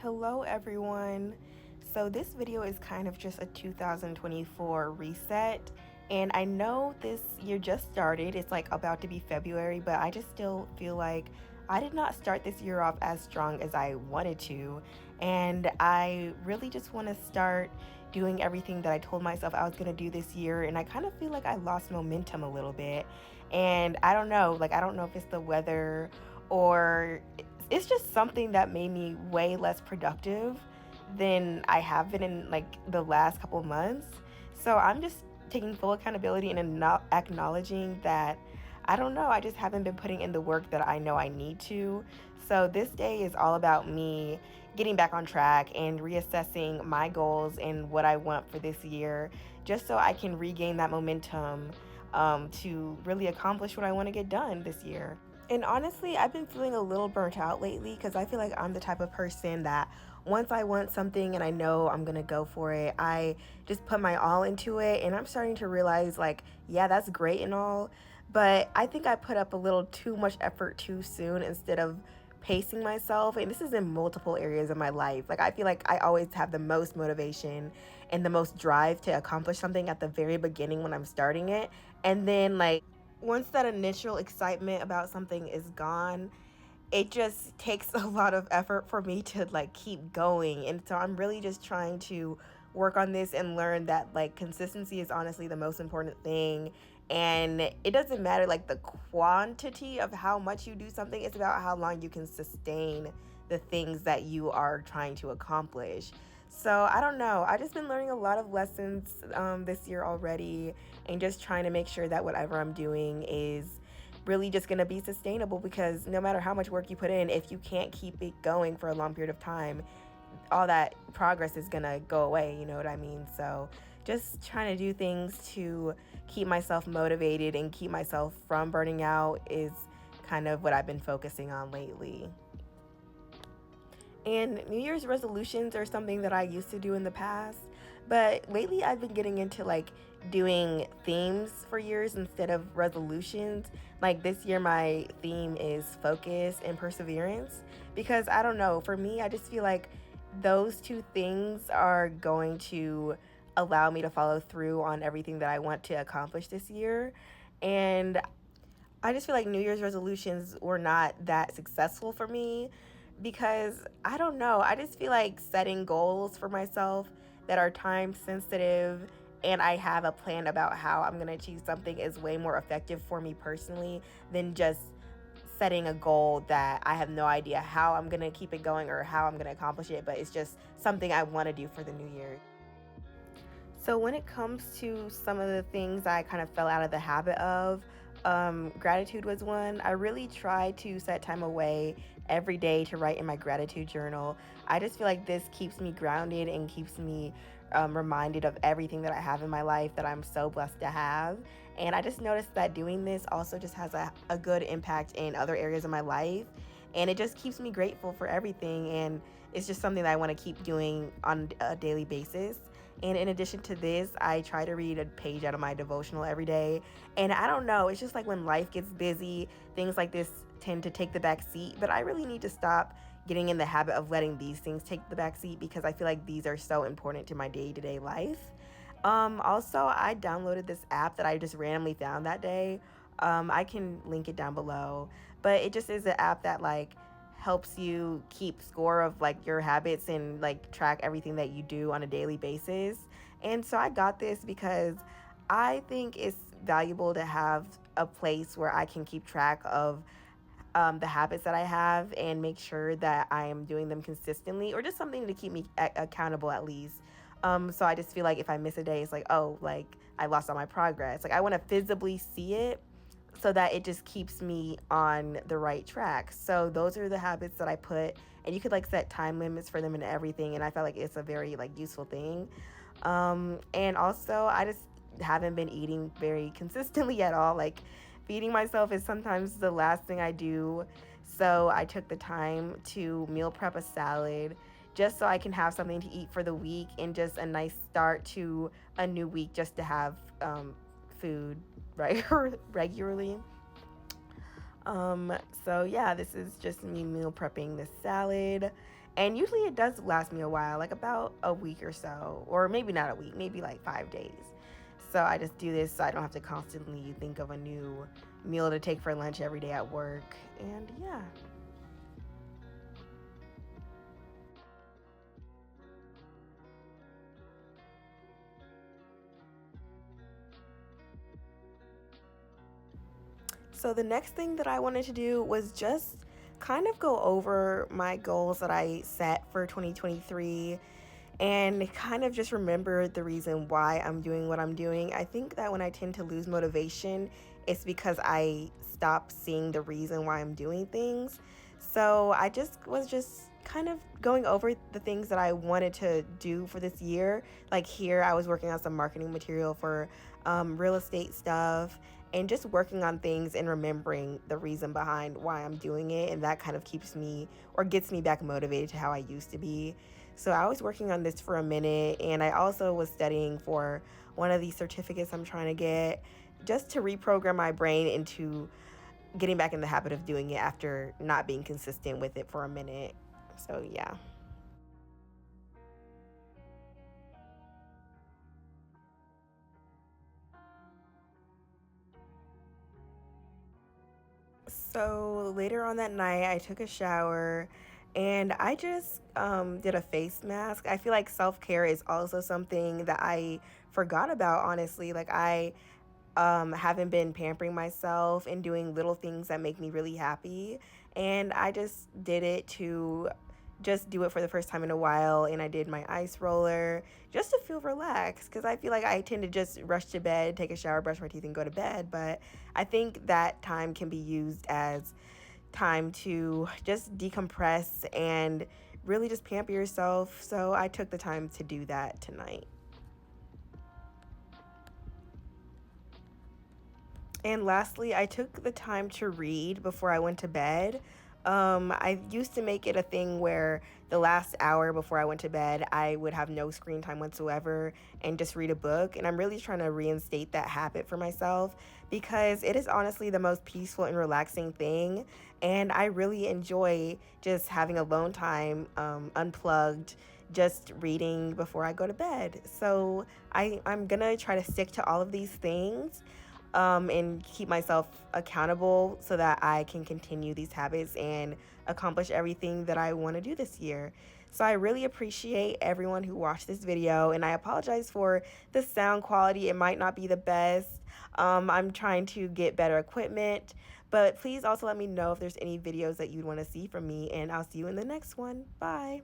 Hello everyone. So this video is kind of just a 2024 reset, and I know this year just started. It's like about to be February, but I just still feel like I did not start this year off as strong as I wanted to, and I really just want to start doing everything that I told myself I was going to do this year, and I kind of feel like I lost momentum a little bit. And I don't know, I don't know if it's the weather or it's just something that made me way less productive than I have been in the last couple of months. So I'm just taking full accountability and not acknowledging that I don't know, I just haven't been putting in the work that I know I need to. So this day is all about me getting back on track and reassessing my goals and what I want for this year, just so I can regain that momentum to really accomplish what I want to get done this year. And honestly, I've been feeling a little burnt out lately because I feel like I'm the type of person that once I want something and I know I'm gonna go for it, I just put my all into it. And I'm starting to realize, yeah, that's great and all, but I think I put up a little too much effort too soon instead of pacing myself. And this is in multiple areas of my life. I feel like I always have the most motivation and the most drive to accomplish something at the very beginning when I'm starting it. And then, once that initial excitement about something is gone, it just takes a lot of effort for me to keep going. And so I'm really just trying to work on this and learn that consistency is honestly the most important thing. And it doesn't matter the quantity of how much you do something, it's about how long you can sustain the things that you are trying to accomplish. So I don't know. I just been learning a lot of lessons this year already, and just trying to make sure that whatever I'm doing is really just going to be sustainable, because no matter how much work you put in, if you can't keep it going for a long period of time, all that progress is going to go away, you know what I mean? So just trying to do things to keep myself motivated and keep myself from burning out is kind of what I've been focusing on lately. And New Year's resolutions are something that I used to do in the past, but lately I've been getting into doing themes for years instead of resolutions. Like this year, my theme is focus and perseverance, because I don't know, for me, I just feel like those two things are going to allow me to follow through on everything that I want to accomplish this year. And I just feel like New Year's resolutions were not that successful for me because I don't know. I just feel like setting goals for myself that are time sensitive and I have a plan about how I'm going to achieve something is way more effective for me personally than just setting a goal that I have no idea how I'm going to keep it going or how I'm going to accomplish it, but it's just something I want to do for the new year. So when it comes to some of the things I kind of fell out of the habit of, gratitude was one. I really try to set time away every day to write in my gratitude journal. I just feel like this keeps me grounded and keeps me reminded of everything that I have in my life that I'm so blessed to have. And I just noticed that doing this also just has a good impact in other areas of my life. And it just keeps me grateful for everything. And it's just something that I want to keep doing on a daily basis. And in addition to this, I try to read a page out of my devotional every day. And I don't know, it's just like when life gets busy, things like this tend to take the back seat. But I really need to stop getting in the habit of letting these things take the back seat, because I feel like these are so important to my day-to-day life. Also, I downloaded this app that I just randomly found that day. I can link it down below, but it just is an app that helps you keep score of your habits and track everything that you do on a daily basis. And so I got this because I think it's valuable to have a place where I can keep track of the habits that I have and make sure that I am doing them consistently, or just something to keep me accountable at least. So I just feel like if I miss a day, it's oh, I lost all my progress. I want to visibly see it so that it just keeps me on the right track. So those are the habits that I put, and you could set time limits for them and everything. And I felt like it's a very useful thing. And also I just haven't been eating very consistently at all. Feeding myself is sometimes the last thing I do. So I took the time to meal prep a salad just so I can have something to eat for the week, and just a nice start to a new week just to have food right regularly. So yeah, this is just me meal prepping this salad. And usually it does last me a while, like about a week or so, or maybe not a week, maybe like 5 days. So I just do this so I don't have to constantly think of a new meal to take for lunch every day at work. And yeah. So the next thing that I wanted to do was just kind of go over my goals that I set for 2023 and kind of just remember the reason why I'm doing what I'm doing. I think that when I tend to lose motivation, it's because I stop seeing the reason why I'm doing things. So I just was just kind of going over the things that I wanted to do for this year. Like here, I was working on some marketing material for real estate stuff and just working on things and remembering the reason behind why I'm doing it. And that kind of keeps me or gets me back motivated to how I used to be. So I was working on this for a minute, and I also was studying for one of these certificates I'm trying to get just to reprogram my brain into getting back in the habit of doing it after not being consistent with it for a minute. So, yeah. So later on that night, I took a shower and I just did a face mask. I feel like self care is also something that I forgot about, honestly. Like, I haven't been pampering myself and doing little things that make me really happy. And I just did it to just do it for the first time in a while. And I did my ice roller just to feel relaxed because I feel like I tend to just rush to bed, take a shower, brush my teeth, and go to bed. But I think that time can be used as time to just decompress and really just pamper yourself. So I took the time to do that tonight. And lastly, I took the time to read before I went to bed. I used to make it a thing where the last hour before I went to bed, I would have no screen time whatsoever and just read a book. And I'm really trying to reinstate that habit for myself because it is honestly the most peaceful and relaxing thing. And I really enjoy just having alone time, unplugged, just reading before I go to bed. So I'm gonna try to stick to all of these things and keep myself accountable so that I can continue these habits and accomplish everything that I want to do this year. So I really appreciate everyone who watched this video, and I apologize for the sound quality. It might not be the best. I'm trying to get better equipment, but please also let me know if there's any videos that you'd want to see from me, and I'll see you in the next one. Bye.